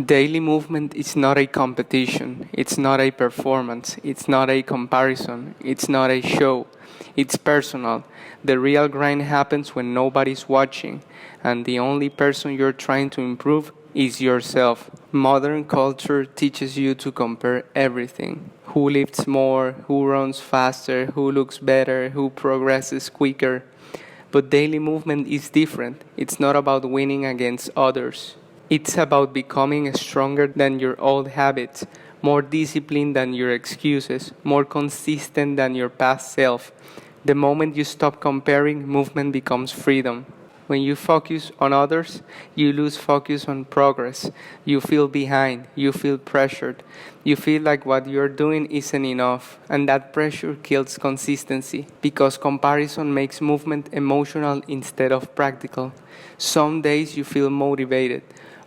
Daily movement is not a competition, it's not a performance, it's not a comparison, it's not a show, it's personal. The real grind happens when nobody's watching, and the only person you're trying to improve is yourself. Modern culture teaches you to compare everything. Who lifts more, who runs faster, who looks better, who progresses quicker. But daily movement is different. It's not about winning against others. It's about becoming stronger than your old habits, more disciplined than your excuses, more consistent than your past self. The moment you stop comparing, movement becomes freedom. When you focus on others, you lose focus on progress. You feel behind, you feel pressured, you feel like what you're doing isn't enough, and that pressure kills consistency because comparison makes movement emotional instead of practical. Some days you feel motivated,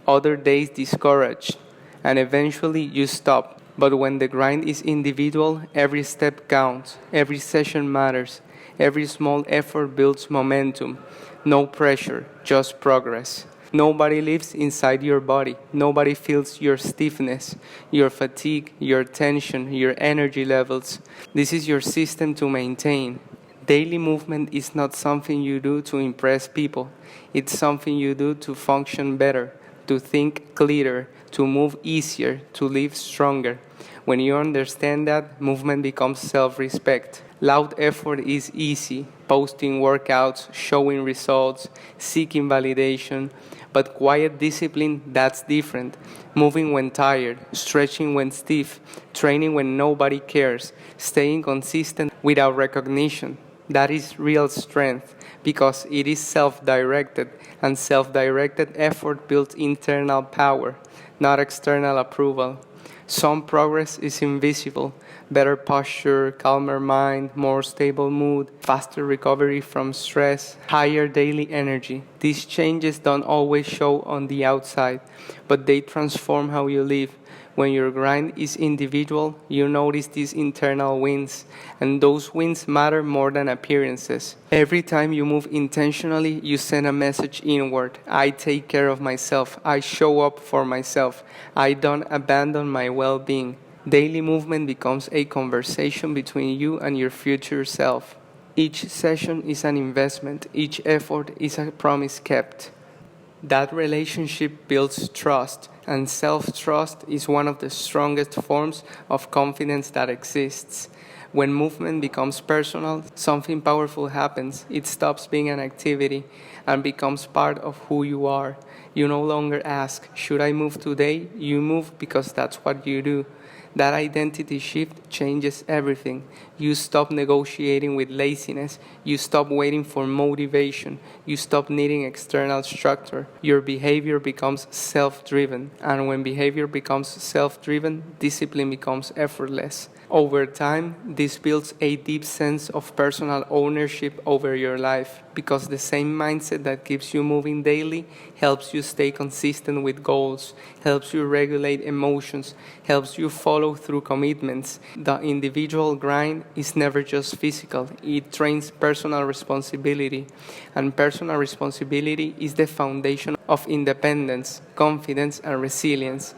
other days discouraged, and eventually you stop. But when the grind is individual, every step counts, every session matters, every small effort builds momentum. No pressure, just progress. Nobody lives inside your body. Nobody feels your stiffness, your fatigue, your tension, your energy levels. This is your system to maintain. Daily movement is not something you do to impress people. It's something you do to function better, to think clearer, to move easier, to live stronger. When you understand that, movement becomes self-respect. Loud effort is easy, posting workouts, showing results, seeking validation. But quiet discipline, that's different. Moving when tired, stretching when stiff, training when nobody cares, staying consistent without recognition. That is real strength because it is self-directed, and self-directed effort builds internal power, not external approval. Some progress is invisible: better posture, calmer mind, more stable mood, faster recovery from stress, higher daily energy. These changes don't always show on the outside, but they transform how you live. When your grind is individual, you notice these internal wins, and those wins matter more than appearances. Every time you move intentionally, you send a message inward. I take care of myself. I show up for myself. I don't abandon my well-being. Daily movement becomes a conversation between you and your future self. Each session is an investment. Each effort is a promise kept. That relationship builds trust, and self-trust is one of the strongest forms of confidence that exists. When movement becomes personal, something powerful happens. It stops being an activity and becomes part of who you are. You no longer ask, should I move today? You move because that's what you do. That identity shift changes everything. You stop negotiating with laziness. You stop waiting for motivation. You stop needing external structure. Your behavior becomes self-driven. And when behavior becomes self-driven, discipline becomes effortless. Over time, this builds a deep sense of personal ownership over your life because the same mindset that keeps you moving daily helps you stay consistent with goals, helps you regulate emotions, helps you follow through commitments. The individual grind is never just physical, it trains personal responsibility, and personal responsibility is the foundation of independence, confidence, and resilience.